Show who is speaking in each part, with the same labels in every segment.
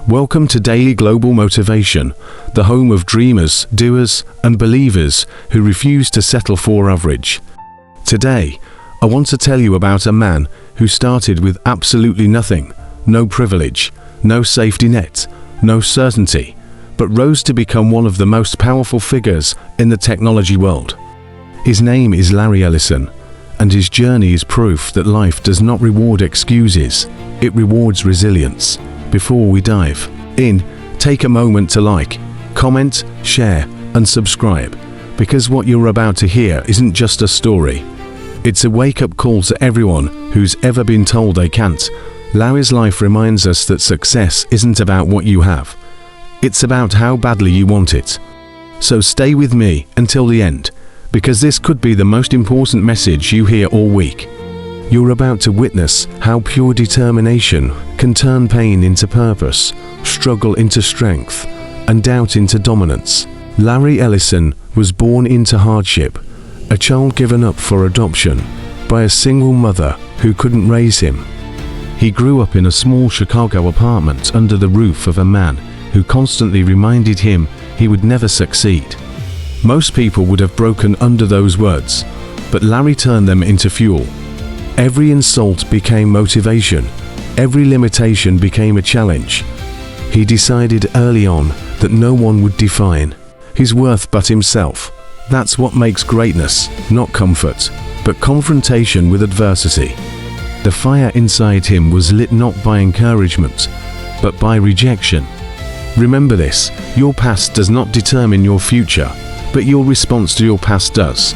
Speaker 1: Welcome to Daily Global Motivation, the home of dreamers, doers, and believers who refuse to settle for average. Today, I want to tell you about a man who started with absolutely nothing, no privilege, no safety net, no certainty, but rose to become one of the most powerful figures in the technology world. His name is Larry Ellison, and his journey is proof that life does not reward excuses, it rewards resilience. Before we dive in, take a moment to like, comment, share, and subscribe, because what you're about to hear isn't just a story. It's a wake-up call to everyone who's ever been told they can't. Larry's life reminds us that success isn't about what you have. It's about how badly you want it. So stay with me until the end, because this could be the most important message you hear all week. You're about to witness how pure determination can turn pain into purpose, struggle into strength, and doubt into dominance. Larry Ellison was born into hardship, a child given up for adoption by a single mother who couldn't raise him. He grew up in a small Chicago apartment under the roof of a man who constantly reminded him he would never succeed. Most people would have broken under those words, but Larry turned them into fuel. Every insult became motivation. Every limitation became a challenge. He decided early on that no one would define his worth but himself. That's what makes greatness, not comfort, but confrontation with adversity. The fire inside him was lit not by encouragement, but by rejection. Remember this, your past does not determine your future, but your response to your past does.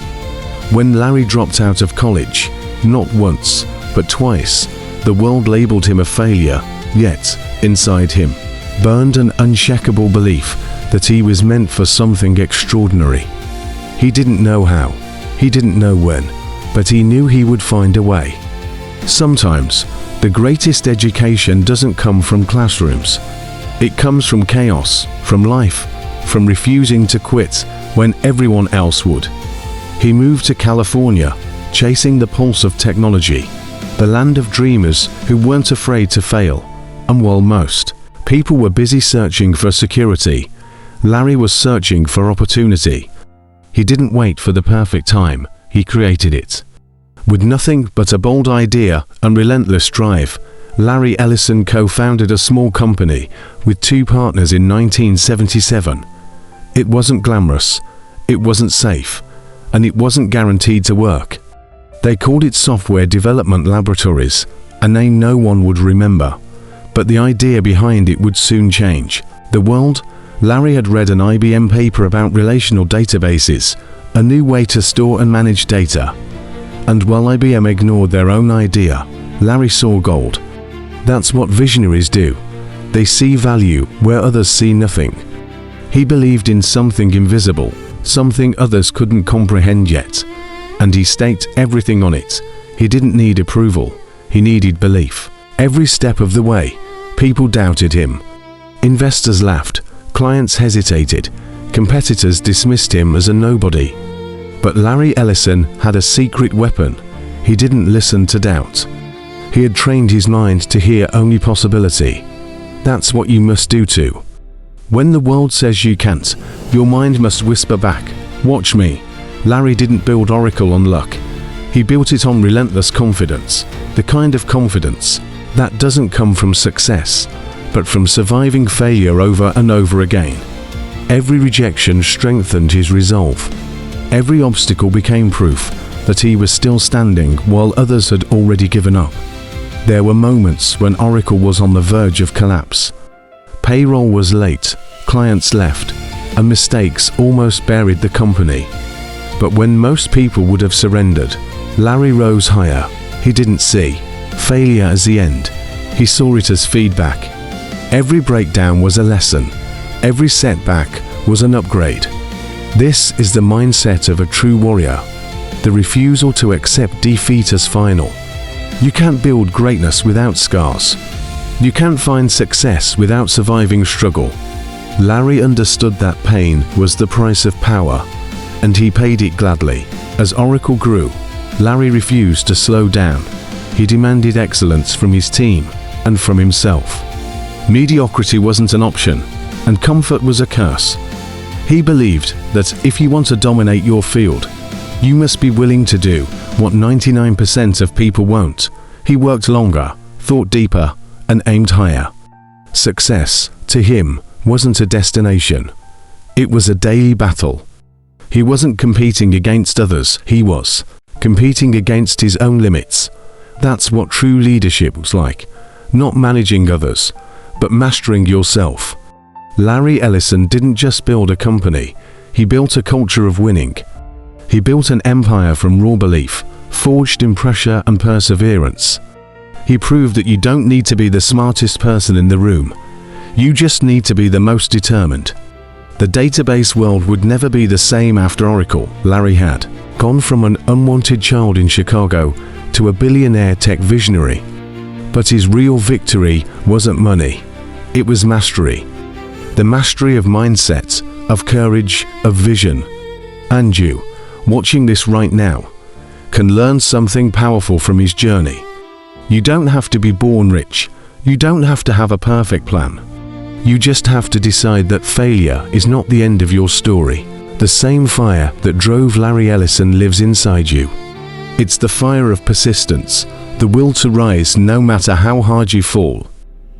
Speaker 1: When Larry dropped out of college, not once, but twice, the world labeled him a failure, yet, inside him, burned an unshakable belief that he was meant for something extraordinary. He didn't know how, he didn't know when, but he knew he would find a way. Sometimes, the greatest education doesn't come from classrooms. It comes from chaos, from life, from refusing to quit when everyone else would. He moved to California, chasing the pulse of technology, the land of dreamers who weren't afraid to fail. And while most people were busy searching for security, Larry was searching for opportunity. He didn't wait for the perfect time, he created it. With nothing but a bold idea and relentless drive, Larry Ellison co-founded a small company with two partners in 1977. It wasn't glamorous, it wasn't safe, and it wasn't guaranteed to work. They called it Software Development Laboratories, a name no one would remember. But the idea behind it would soon change the world. Larry had read an IBM paper about relational databases, a new way to store and manage data. And while IBM ignored their own idea, Larry saw gold. That's what visionaries do. They see value where others see nothing. He believed in something invisible, something others couldn't comprehend yet. And he staked everything on it. He didn't need approval, he needed belief. Every step of the way, people doubted him. Investors laughed, clients hesitated, competitors dismissed him as a nobody. But Larry Ellison had a secret weapon. He didn't listen to doubt. He had trained his mind to hear only possibility. That's what you must do too. When the world says you can't, your mind must whisper back, "Watch me." Larry didn't build Oracle on luck. He built it on relentless confidence, the kind of confidence that doesn't come from success, but from surviving failure over and over again. Every rejection strengthened his resolve. Every obstacle became proof that he was still standing while others had already given up. There were moments when Oracle was on the verge of collapse. Payroll was late, clients left, and mistakes almost buried the company. But when most people would have surrendered, Larry rose higher. He didn't see failure as the end. He saw it as feedback. Every breakdown was a lesson. Every setback was an upgrade. This is the mindset of a true warrior, the refusal to accept defeat as final. You can't build greatness without scars. You can't find success without surviving struggle. Larry understood that pain was the price of power, and he paid it gladly. As Oracle grew, Larry refused to slow down. He demanded excellence from his team and from himself. Mediocrity wasn't an option, and comfort was a curse. He believed that if you want to dominate your field, you must be willing to do what 99% of people won't. He worked longer, thought deeper, and aimed higher. Success, to him, wasn't a destination. It was a daily battle. He wasn't competing against others, he was competing against his own limits. That's what true leadership looks like. Not managing others, but mastering yourself. Larry Ellison didn't just build a company, he built a culture of winning. He built an empire from raw belief, forged in pressure and perseverance. He proved that you don't need to be the smartest person in the room. You just need to be the most determined. The database world would never be the same after Oracle. Larry had gone from an unwanted child in Chicago to a billionaire tech visionary. But his real victory wasn't money. It was mastery. The mastery of mindset, of courage, of vision. And you, watching this right now, can learn something powerful from his journey. You don't have to be born rich. You don't have to have a perfect plan. You just have to decide that failure is not the end of your story. The same fire that drove Larry Ellison lives inside you. It's the fire of persistence, the will to rise no matter how hard you fall.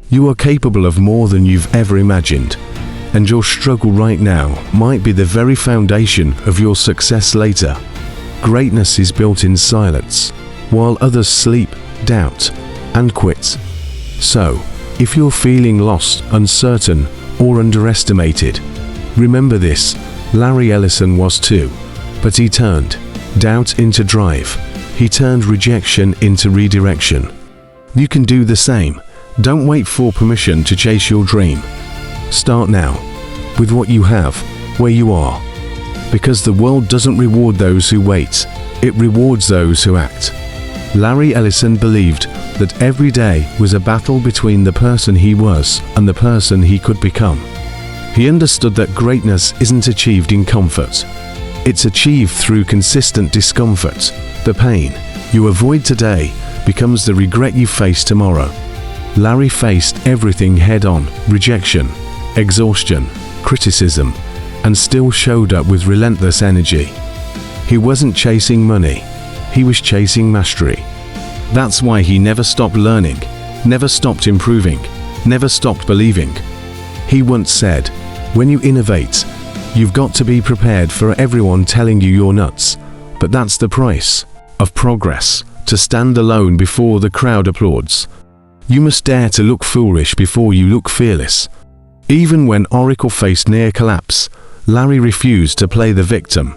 Speaker 1: You are capable of more than you've ever imagined, and your struggle right now might be the very foundation of your success later. Greatness is built in silence, while others sleep, doubt, and quit. So, if you're feeling lost, uncertain, or underestimated, remember this: Larry Ellison was too, but he turned doubt into drive. He turned rejection into redirection. You can do the same. Don't wait for permission to chase your dream. Start now, with what you have, where you are. Because the world doesn't reward those who wait, it rewards those who act. Larry Ellison believed that every day was a battle between the person he was and the person he could become. He understood that greatness isn't achieved in comfort. It's achieved through consistent discomfort. The pain you avoid today becomes the regret you face tomorrow. Larry faced everything head-on: rejection, exhaustion, criticism, and still showed up with relentless energy. He wasn't chasing money, he was chasing mastery. That's why he never stopped learning, never stopped improving, never stopped believing. He once said, "When you innovate, you've got to be prepared for everyone telling you you're nuts. But that's the price of progress, to stand alone before the crowd applauds. You must dare to look foolish before you look fearless." Even when Oracle faced near collapse, Larry refused to play the victim.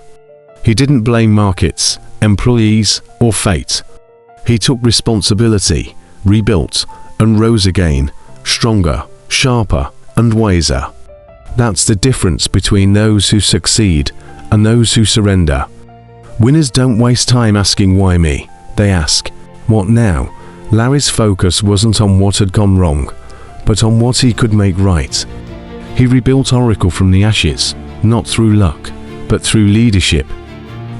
Speaker 1: He didn't blame markets, employees, or fate. He took responsibility, rebuilt, and rose again, stronger, sharper, and wiser. That's the difference between those who succeed and those who surrender. Winners don't waste time asking why me, they ask, what now? Larry's focus wasn't on what had gone wrong, but on what he could make right. He rebuilt Oracle from the ashes, not through luck, but through leadership.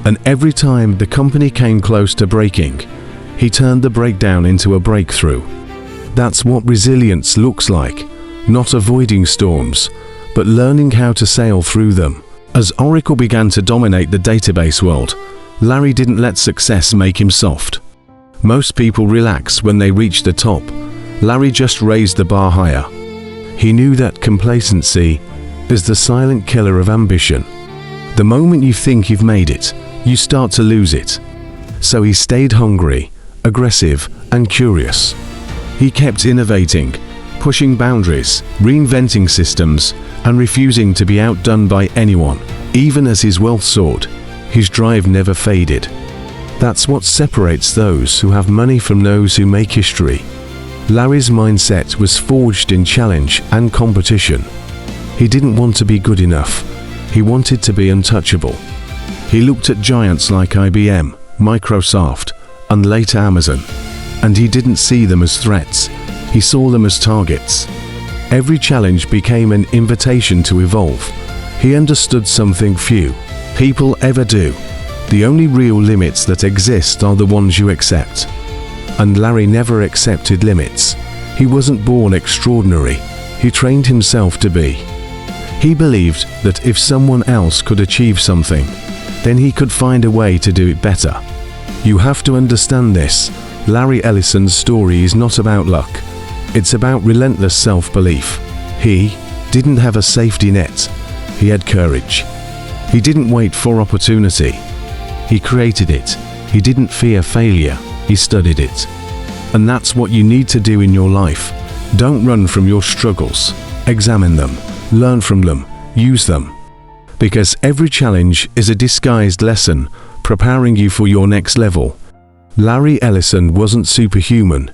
Speaker 1: And every time the company came close to breaking, he turned the breakdown into a breakthrough. That's what resilience looks like, not avoiding storms, but learning how to sail through them. As Oracle began to dominate the database world, Larry didn't let success make him soft. Most people relax when they reach the top. Larry just raised the bar higher. He knew that complacency is the silent killer of ambition. The moment you think you've made it, you start to lose it. So he stayed hungry, aggressive, and curious. He kept innovating, pushing boundaries, reinventing systems, and refusing to be outdone by anyone. Even as his wealth soared, his drive never faded. That's what separates those who have money from those who make history. Larry's mindset was forged in challenge and competition. He didn't want to be good enough. He wanted to be untouchable. He looked at giants like IBM, Microsoft, and later Amazon, and he didn't see them as threats. He saw them as targets. Every challenge became an invitation to evolve. He understood something few people ever do. The only real limits that exist are the ones you accept. And Larry never accepted limits. He wasn't born extraordinary. he trained himself to be. He believed that if someone else could achieve something, then he could find a way to do it better. You have to understand this. Larry Ellison's story is not about luck. It's about relentless self-belief. He didn't have a safety net. He had courage. He didn't wait for opportunity. He created it. He didn't fear failure. He studied it. And that's what you need to do in your life. Don't run from your struggles. Examine them. Learn from them. Use them. Because every challenge is a disguised lesson, preparing you for your next level. Larry Ellison wasn't superhuman.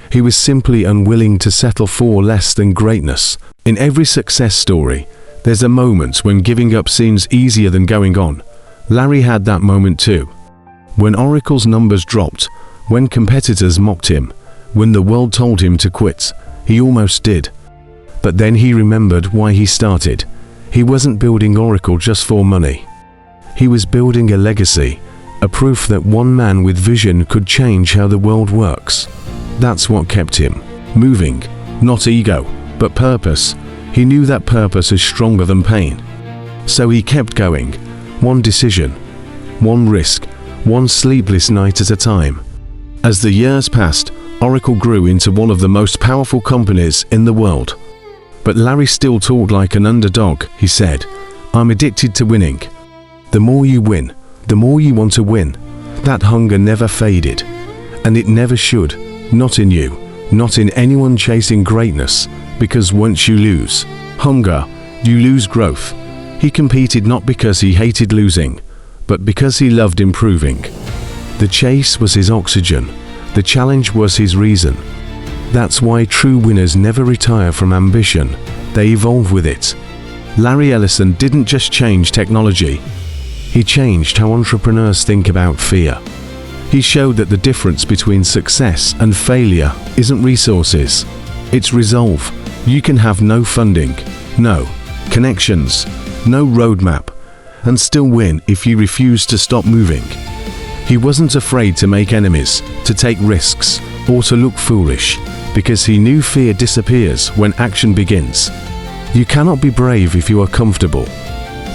Speaker 1: He was simply unwilling to settle for less than greatness. In every success story, there's a moment when giving up seems easier than going on. Larry had that moment too. When Oracle's numbers dropped, when competitors mocked him, when the world told him to quit, he almost did. But then he remembered why he started. He wasn't building Oracle just for money. He was building a legacy, a proof that one man with vision could change how the world works. That's what kept him moving. Not ego, but purpose. He knew that purpose is stronger than pain. So he kept going, one decision, one risk, one sleepless night at a time. As the years passed, Oracle grew into one of the most powerful companies in the world. But Larry still talked like an underdog. He said, "I'm addicted to winning." The more you win, the more you want to win. That hunger never faded. And it never should. Not in you, not in anyone chasing greatness. Because once you lose hunger, you lose growth. He competed not because he hated losing, but because he loved improving. The chase was his oxygen. The challenge was his reason. That's why true winners never retire from ambition. They evolve with it. Larry Ellison didn't just change technology. He changed how entrepreneurs think about fear. He showed that the difference between success and failure isn't resources. It's resolve. You can have no funding, no connections, no roadmap, and still win if you refuse to stop moving. He wasn't afraid to make enemies, to take risks, or to look foolish, because he knew fear disappears when action begins. You cannot be brave if you are comfortable.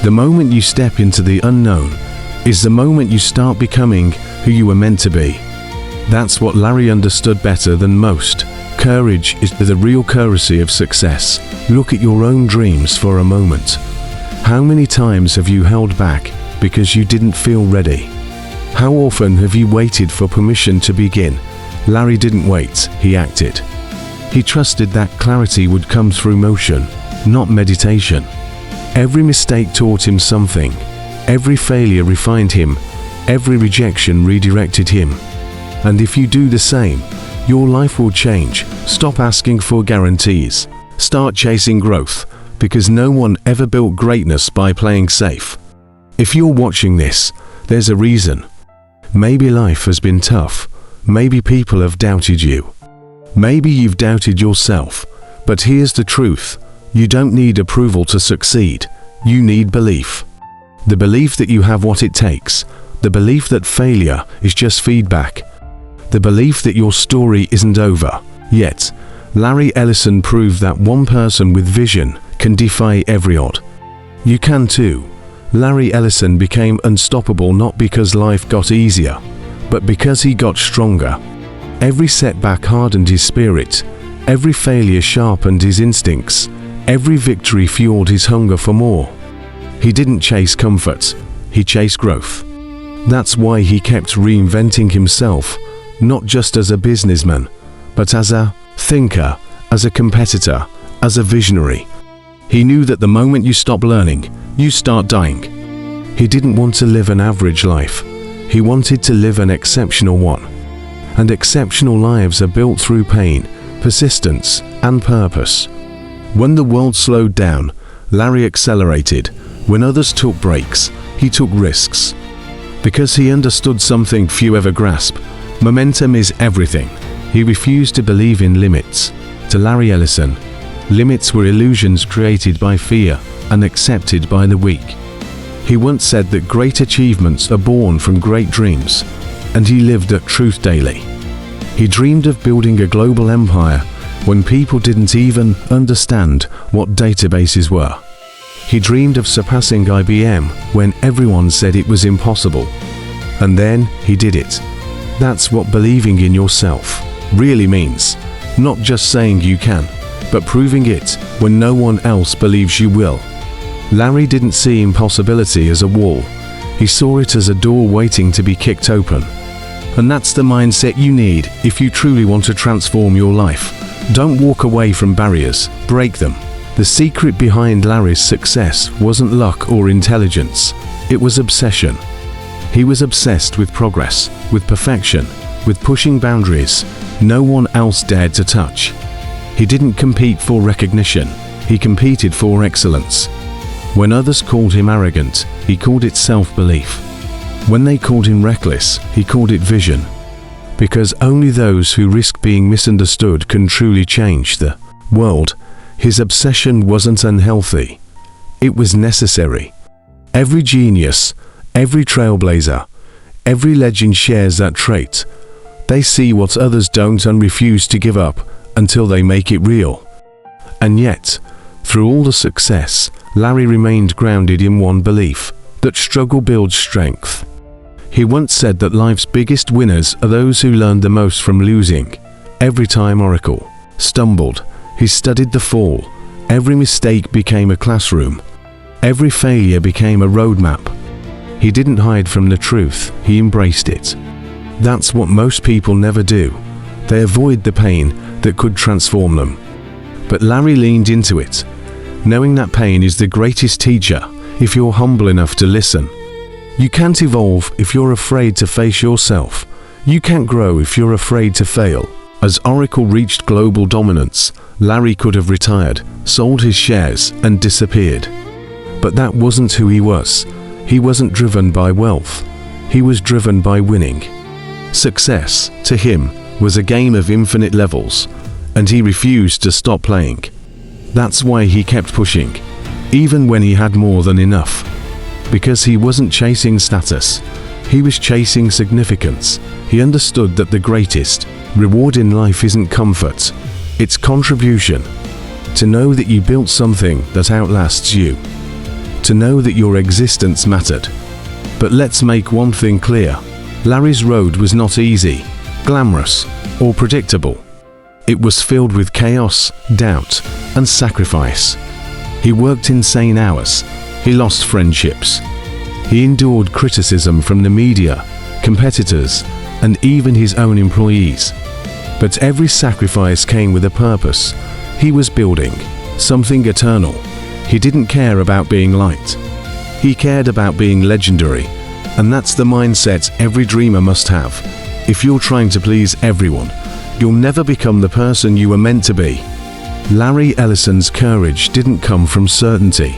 Speaker 1: The moment you step into the unknown is the moment you start becoming who you were meant to be. That's what Larry understood better than most. Courage is the real currency of success. Look at your own dreams for a moment. How many times have you held back because you didn't feel ready? How often have you waited for permission to begin? Larry didn't wait, he acted. He trusted that clarity would come through motion, not meditation. Every mistake taught him something. Every failure refined him. Every rejection redirected him. And if you do the same, your life will change. Stop asking for guarantees. Start chasing growth, because no one ever built greatness by playing safe. If you're watching this, there's a reason. Maybe life has been tough. Maybe people have doubted you. Maybe you've doubted yourself. But here's the truth. You don't need approval to succeed. You need belief. The belief that you have what it takes. The belief that failure is just feedback. The belief that your story isn't over yet. Larry Ellison proved that one person with vision can defy every odd. You can too. Larry Ellison became unstoppable not because life got easier, but because he got stronger. Every setback hardened his spirit. Every failure sharpened his instincts. Every victory fueled his hunger for more. He didn't chase comfort. He chased growth. That's why he kept reinventing himself, not just as a businessman, but as a thinker, as a competitor, as a visionary. He knew that the moment you stop learning, you start dying. He didn't want to live an average life. He wanted to live an exceptional one. And exceptional lives are built through pain, persistence, and purpose. When the world slowed down, Larry accelerated. When others took breaks, he took risks. Because he understood something few ever grasp. Momentum is everything. He refused to believe in limits. To Larry Ellison, limits were illusions created by fear and accepted by the weak. He once said that great achievements are born from great dreams, and he lived that truth daily. He dreamed of building a global empire, when people didn't even understand what databases were. He dreamed of surpassing IBM when everyone said it was impossible. And then he did it. That's what believing in yourself really means. Not just saying you can, but proving it when no one else believes you will. Larry didn't see impossibility as a wall. He saw it as a door waiting to be kicked open. And that's the mindset you need if you truly want to transform your life. Don't walk away from barriers, break them. The secret behind Larry's success wasn't luck or intelligence. It was obsession. He was obsessed with progress, with perfection, with pushing boundaries no one else dared to touch. He didn't compete for recognition. He competed for excellence. When others called him arrogant, he called it self-belief. When they called him reckless, he called it vision. Because only those who risk being misunderstood can truly change the world. His obsession wasn't unhealthy. It was necessary. Every genius, every trailblazer, every legend shares that trait. They see what others don't and refuse to give up until they make it real. And yet, through all the success, Larry remained grounded in one belief, that struggle builds strength. He once said that life's biggest winners are those who learned the most from losing. Every time Oracle stumbled, he studied the fall. Every mistake became a classroom. Every failure became a roadmap. He didn't hide from the truth, he embraced it. That's what most people never do. They avoid the pain that could transform them. But Larry leaned into it, knowing that pain is the greatest teacher if you're humble enough to listen. You can't evolve if you're afraid to face yourself. You can't grow if you're afraid to fail. As Oracle reached global dominance, Larry could have retired, sold his shares, and disappeared. But that wasn't who he was. He wasn't driven by wealth. He was driven by winning. Success, to him, was a game of infinite levels, and he refused to stop playing. That's why he kept pushing, even when he had more than enough. Because he wasn't chasing status. He was chasing significance. He understood that the greatest reward in life isn't comfort, it's contribution. To know that you built something that outlasts you. To know that your existence mattered. But let's make one thing clear. Larry's road was not easy, glamorous, or predictable. It was filled with chaos, doubt, and sacrifice. He worked insane hours. He lost friendships. He endured criticism from the media, competitors, and even his own employees. But every sacrifice came with a purpose. He was building something eternal. He didn't care about being liked. He cared about being legendary. And that's the mindset every dreamer must have. If you're trying to please everyone, you'll never become the person you were meant to be. Larry Ellison's courage didn't come from certainty.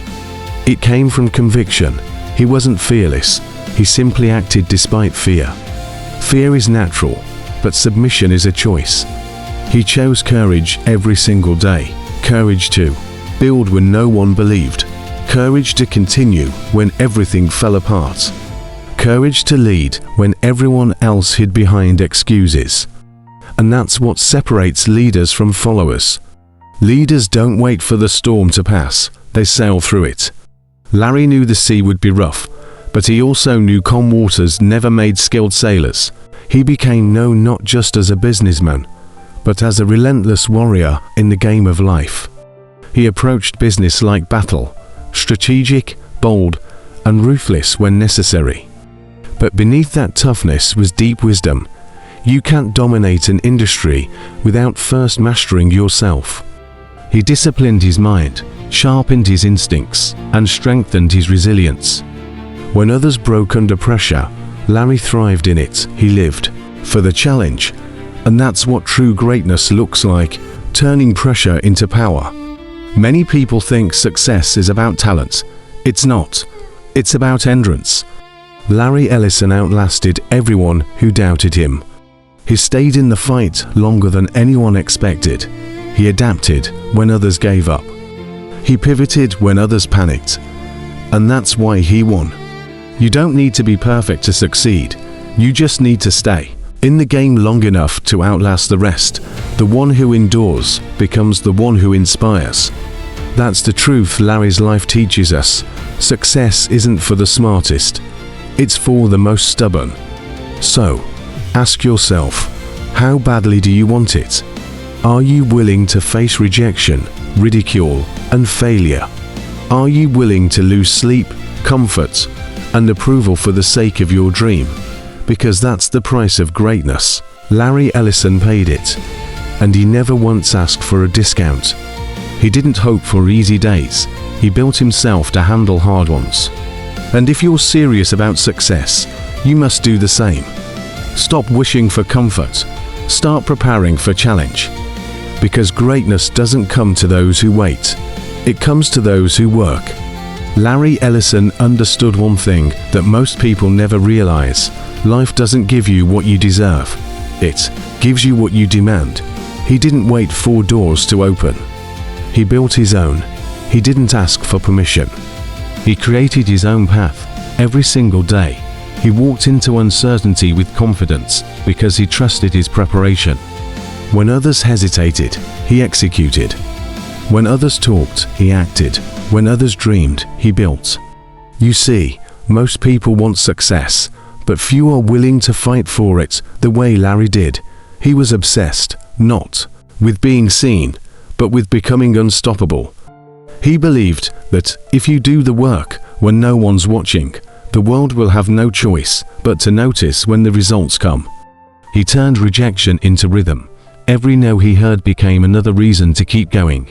Speaker 1: It came from conviction. He wasn't fearless. He simply acted despite fear. Fear is natural, but submission is a choice. He chose courage every single day. Courage to build when no one believed. Courage to continue when everything fell apart. Courage to lead when everyone else hid behind excuses. And that's what separates leaders from followers. Leaders don't wait for the storm to pass, they sail through it. Larry knew the sea would be rough, but he also knew calm waters never made skilled sailors. He became known not just as a businessman, but as a relentless warrior in the game of life. He approached business like battle, strategic, bold, and ruthless when necessary. But beneath that toughness was deep wisdom. You can't dominate an industry without first mastering yourself. He disciplined his mind, sharpened his instincts, and strengthened his resilience. When others broke under pressure, Larry thrived in it. He lived for the challenge. And that's what true greatness looks like, turning pressure into power. Many people think success is about talent. It's not. It's about endurance. Larry Ellison outlasted everyone who doubted him. He stayed in the fight longer than anyone expected. He adapted when others gave up. He pivoted when others panicked. And that's why he won. You don't need to be perfect to succeed. You just need to stay. In the game long enough to outlast the rest, the one who endures becomes the one who inspires. That's the truth Larry's life teaches us. Success isn't for the smartest, it's for the most stubborn. So, ask yourself, how badly do you want it? Are you willing to face rejection, ridicule, and failure? Are you willing to lose sleep, comfort, and approval for the sake of your dream? Because that's the price of greatness. Larry Ellison paid it, and he never once asked for a discount. He didn't hope for easy days, he built himself to handle hard ones. And if you're serious about success, you must do the same. Stop wishing for comfort, start preparing for challenge. Because greatness doesn't come to those who wait, it comes to those who work. Larry Ellison understood one thing that most people never realize: life doesn't give you what you deserve, it gives you what you demand. He didn't wait for doors to open. He built his own. He didn't ask for permission. He created his own path every single day. He walked into uncertainty with confidence because he trusted his preparation. When others hesitated, he executed. When others talked, he acted. When others dreamed, he built. You see, most people want success, but few are willing to fight for it the way Larry did. He was obsessed, not with being seen, but with becoming unstoppable. He believed that if you do the work when no one's watching, the world will have no choice but to notice when the results come. He turned rejection into rhythm. Every no he heard became another reason to keep going.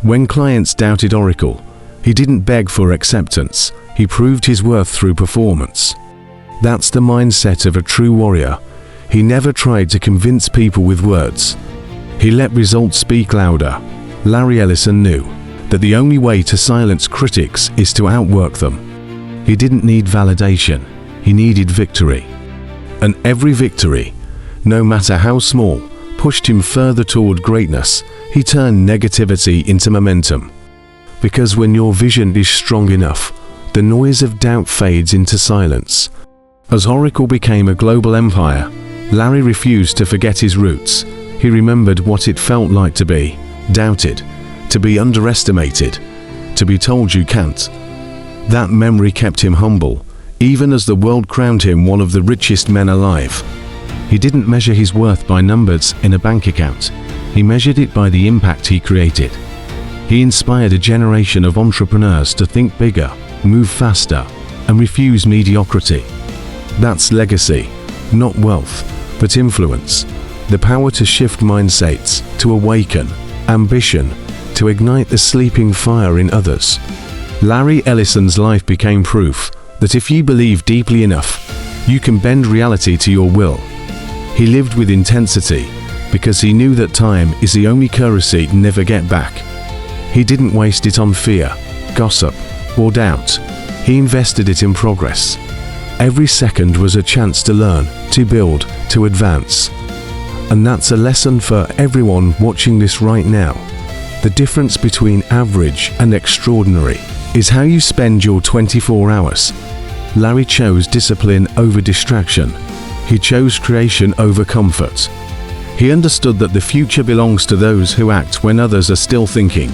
Speaker 1: When clients doubted Oracle, he didn't beg for acceptance, he proved his worth through performance. That's the mindset of a true warrior. He never tried to convince people with words. He let results speak louder. Larry Ellison knew that the only way to silence critics is to outwork them. He didn't need validation, he needed victory. And every victory, no matter how small, pushed him further toward greatness. He turned negativity into momentum. Because when your vision is strong enough, the noise of doubt fades into silence. As Oracle became a global empire, Larry refused to forget his roots. He remembered what it felt like to be doubted, to be underestimated, to be told you can't. That memory kept him humble, even as the world crowned him one of the richest men alive. He didn't measure his worth by numbers in a bank account. He measured it by the impact he created. He inspired a generation of entrepreneurs to think bigger, move faster, and refuse mediocrity. That's legacy, not wealth, but influence. The power to shift mindsets, to awaken ambition, to ignite the sleeping fire in others. Larry Ellison's life became proof that if you believe deeply enough, you can bend reality to your will. He lived with intensity because he knew that time is the only currency you never get back. He didn't waste it on fear, gossip, or doubt. He invested it in progress. Every second was a chance to learn, to build, to advance. And that's a lesson for everyone watching this right now. The difference between average and extraordinary is how you spend your 24 hours. Larry chose discipline over distraction. He chose creation over comfort. He understood that the future belongs to those who act when others are still thinking.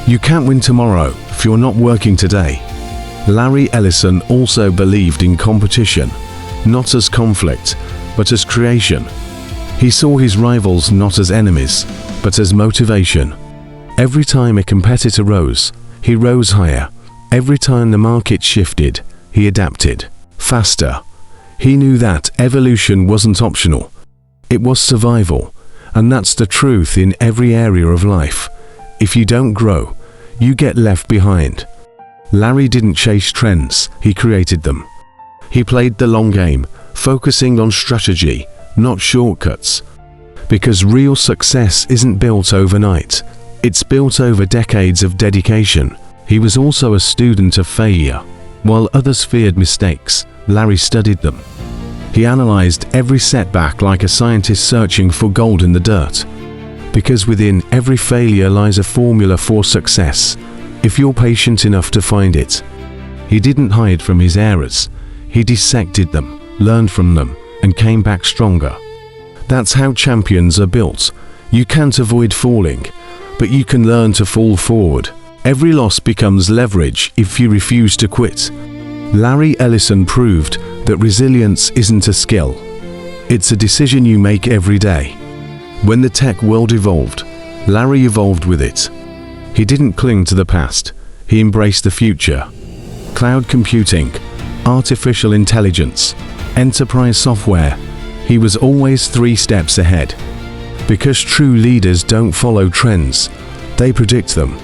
Speaker 1: You can't win tomorrow if you're not working today. Larry Ellison also believed in competition, not as conflict, but as creation. He saw his rivals not as enemies, but as motivation. Every time a competitor rose, he rose higher. Every time the market shifted, he adapted faster. He knew that evolution wasn't optional. It was survival, and that's the truth in every area of life. If you don't grow, you get left behind. Larry didn't chase trends, he created them. He played the long game, focusing on strategy, not shortcuts. Because real success isn't built overnight, it's built over decades of dedication. He was also a student of failure. While others feared mistakes, Larry studied them. He analyzed every setback like a scientist searching for gold in the dirt. Because within every failure lies a formula for success, if you're patient enough to find it. He didn't hide from his errors. He dissected them, learned from them, and came back stronger. That's how champions are built. You can't avoid falling, but you can learn to fall forward. Every loss becomes leverage if you refuse to quit. Larry Ellison proved that resilience isn't a skill. It's a decision you make every day. When the tech world evolved, Larry evolved with it. He didn't cling to the past, he embraced the future. Cloud computing, artificial intelligence, enterprise software, he was always 3 steps ahead. Because true leaders don't follow trends, they predict them.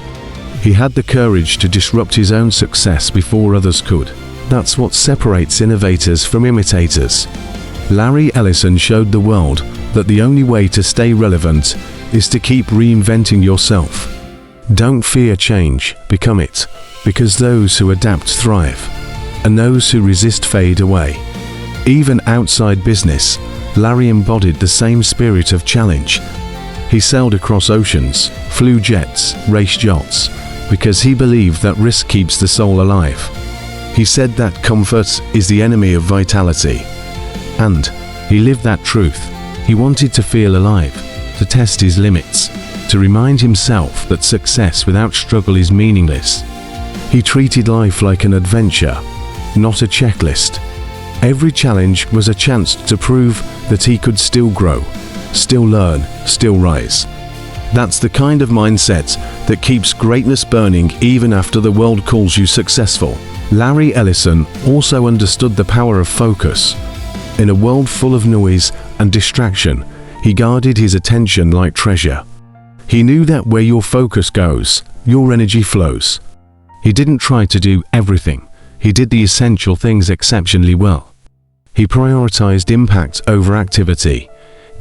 Speaker 1: He had the courage to disrupt his own success before others could. That's what separates innovators from imitators. Larry Ellison showed the world that the only way to stay relevant is to keep reinventing yourself. Don't fear change, become it, because those who adapt thrive, and those who resist fade away. Even outside business, Larry embodied the same spirit of challenge. He sailed across oceans, flew jets, raced yachts, because he believed that risk keeps the soul alive. He said that comfort is the enemy of vitality. And he lived that truth. He wanted to feel alive, to test his limits, to remind himself that success without struggle is meaningless. He treated life like an adventure, not a checklist. Every challenge was a chance to prove that he could still grow, still learn, still rise. That's the kind of mindset that keeps greatness burning even after the world calls you successful. Larry Ellison also understood the power of focus. In a world full of noise and distraction, he guarded his attention like treasure. He knew that where your focus goes, your energy flows. He didn't try to do everything. He did the essential things exceptionally well. He prioritized impact over activity,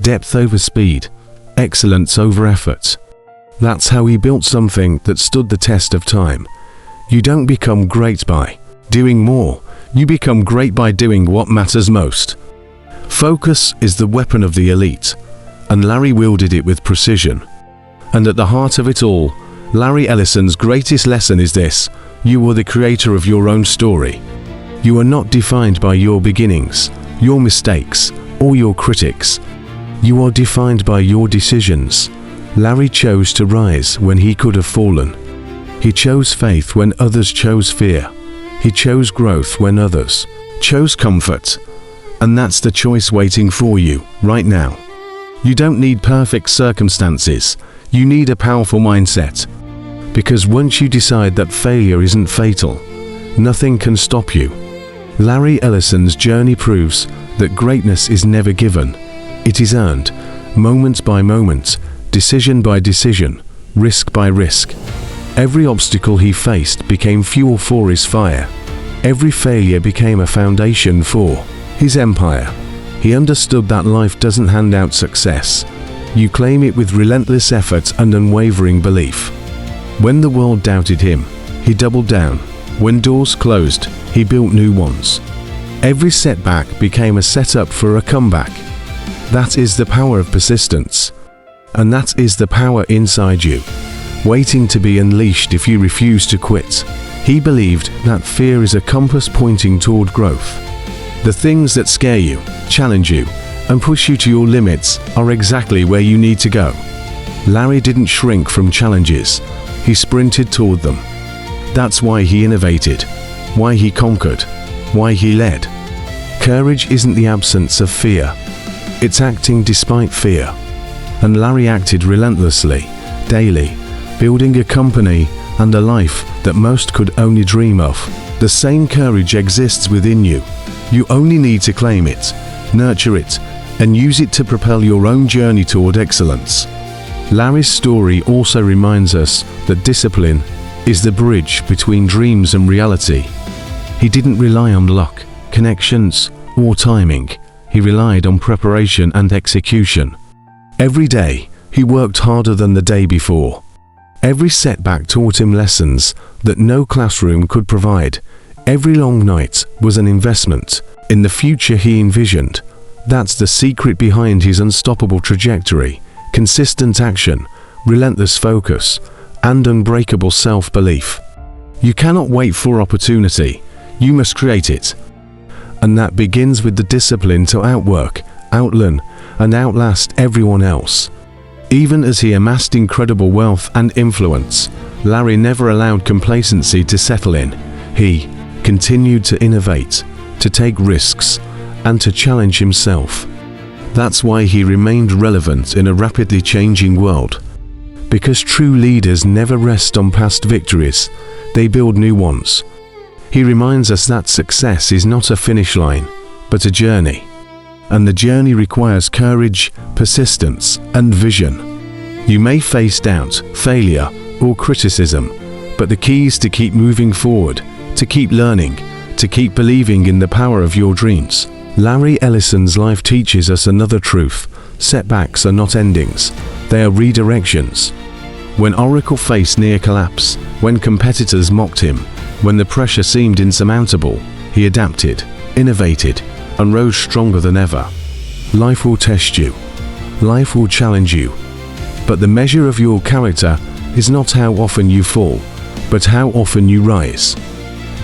Speaker 1: depth over speed, excellence over effort. That's how he built something that stood the test of time. You don't become great by doing more. You become great by doing what matters most. Focus is the weapon of the elite, and Larry wielded it with precision. And at the heart of it all, Larry Ellison's greatest lesson is this: you are the creator of your own story. You are not defined by your beginnings, your mistakes, or your critics. You are defined by your decisions. Larry chose to rise when he could have fallen. He chose faith when others chose fear. He chose growth when others chose comfort. And that's the choice waiting for you right now. You don't need perfect circumstances. You need a powerful mindset. Because once you decide that failure isn't fatal, nothing can stop you. Larry Ellison's journey proves that greatness is never given. It is earned, moment by moment, decision by decision, risk by risk. Every obstacle he faced became fuel for his fire. Every failure became a foundation for his empire. He understood that life doesn't hand out success. You claim it with relentless effort and unwavering belief. When the world doubted him, he doubled down. When doors closed, he built new ones. Every setback became a setup for a comeback. That is the power of persistence. And that is the power inside you, waiting to be unleashed if you refuse to quit. He believed that fear is a compass pointing toward growth. The things that scare you, challenge you, and push you to your limits are exactly where you need to go. Larry didn't shrink from challenges. He sprinted toward them. That's why he innovated, why he conquered, why he led. Courage isn't the absence of fear. It's acting despite fear. And Larry acted relentlessly, daily, building a company and a life that most could only dream of. The same courage exists within you. You only need to claim it, nurture it, and use it to propel your own journey toward excellence. Larry's story also reminds us that discipline is the bridge between dreams and reality. He didn't rely on luck, connections, or timing. He relied on preparation and execution. Every day, he worked harder than the day before. Every setback taught him lessons that no classroom could provide. Every long night was an investment in the future he envisioned. That's the secret behind his unstoppable trajectory: consistent action, relentless focus, and unbreakable self-belief. You cannot wait for opportunity. You must create it. and that begins with the discipline to outwork, outlearn, and outlast everyone else. Even as he amassed incredible wealth and influence, Larry never allowed complacency to settle in. He continued to innovate, to take risks, and to challenge himself. That's why he remained relevant in a rapidly changing world. Because true leaders never rest on past victories, they build new ones. He reminds us that success is not a finish line, but a journey. And the journey requires courage, persistence, and vision. You may face doubt, failure, or criticism, but the key is to keep moving forward, to keep learning, to keep believing in the power of your dreams. Larry Ellison's life teaches us another truth. Setbacks are not endings, they are redirections. When Oracle faced near collapse, when competitors mocked him, when the pressure seemed insurmountable, he adapted, innovated, and rose stronger than ever. Life will test you. Life will challenge you. But the measure of your character is not how often you fall, but how often you rise.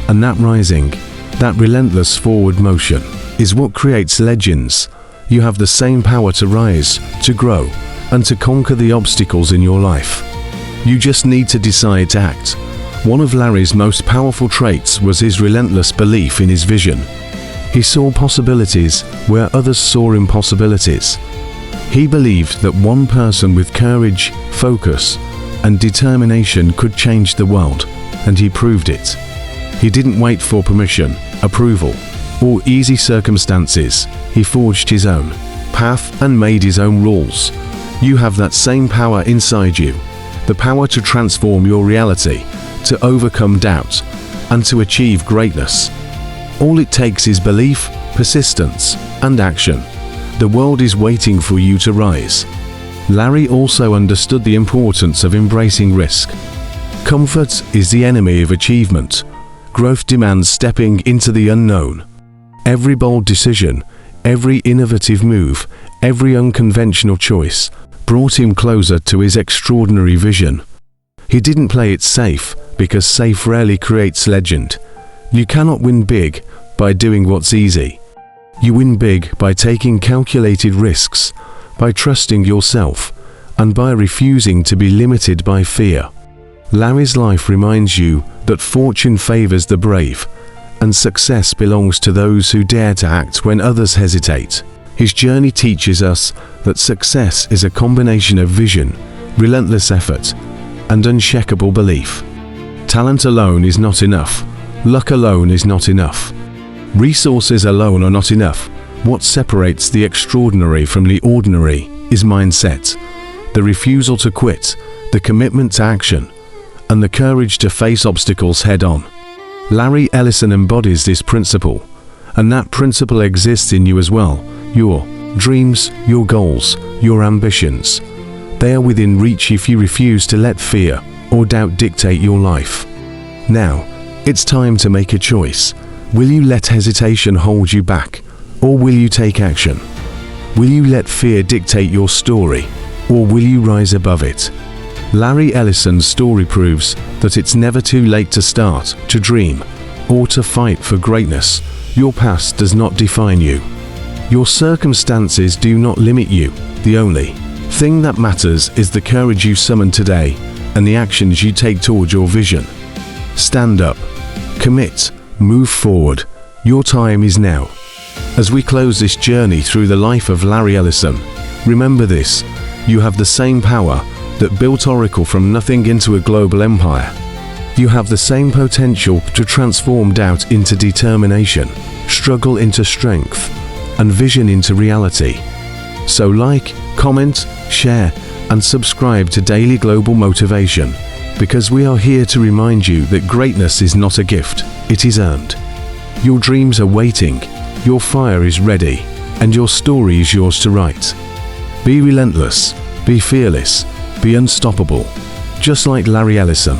Speaker 1: And that rising, that relentless forward motion, is what creates legends. You have the same power to rise, to grow, and to conquer the obstacles in your life. You just need to decide to act. One of Larry's most powerful traits was his relentless belief in his vision. He saw possibilities where others saw impossibilities. He believed that one person with courage, focus, and determination could change the world, and he proved it. He didn't wait for permission, approval, or easy circumstances. He forged his own path and made his own rules. You have that same power inside you, the power to transform your reality, to overcome doubt, and to achieve greatness. All it takes is belief, persistence, and action. The world is waiting for you to rise. Larry also understood the importance of embracing risk. Comfort is the enemy of achievement. Growth demands stepping into the unknown. Every bold decision, every innovative move, every unconventional choice brought him closer to his extraordinary vision. He didn't play it safe, because safe rarely creates legend. You cannot win big by doing what's easy. You win big by taking calculated risks, by trusting yourself, and by refusing to be limited by fear. Larry's life reminds you that fortune favors the brave, and success belongs to those who dare to act when others hesitate. His journey teaches us that success is a combination of vision, relentless effort, and unshakable belief. Talent alone is not enough. Luck alone is not enough. Resources alone are not enough. What separates the extraordinary from the ordinary is mindset, the refusal to quit, the commitment to action, and the courage to face obstacles head-on. Larry Ellison embodies this principle, and that principle exists in you as well. Your dreams, your goals, your ambitions. They are within reach if you refuse to let fear or doubt dictate your life. Now, it's time to make a choice. Will you let hesitation hold you back, or will you take action? Will you let fear dictate your story, or will you rise above it? Larry Ellison's story proves that it's never too late to start, to dream, or to fight for greatness. Your past does not define you. Your circumstances do not limit you. The only thing that matters is the courage you summon today and the actions you take toward your vision. Stand up, commit, move forward. Your time is now. As we close this journey through the life of Larry Ellison, remember this: you have the same power that built Oracle from nothing into a global empire. You have the same potential to transform doubt into determination, struggle into strength, and vision into reality. So like, comment, share, and subscribe to Daily Global Motivation, because we are here to remind you that greatness is not a gift, it is earned. Your dreams are waiting, your fire is ready, and your story is yours to write. Be relentless, be fearless, be unstoppable, just like Larry Ellison.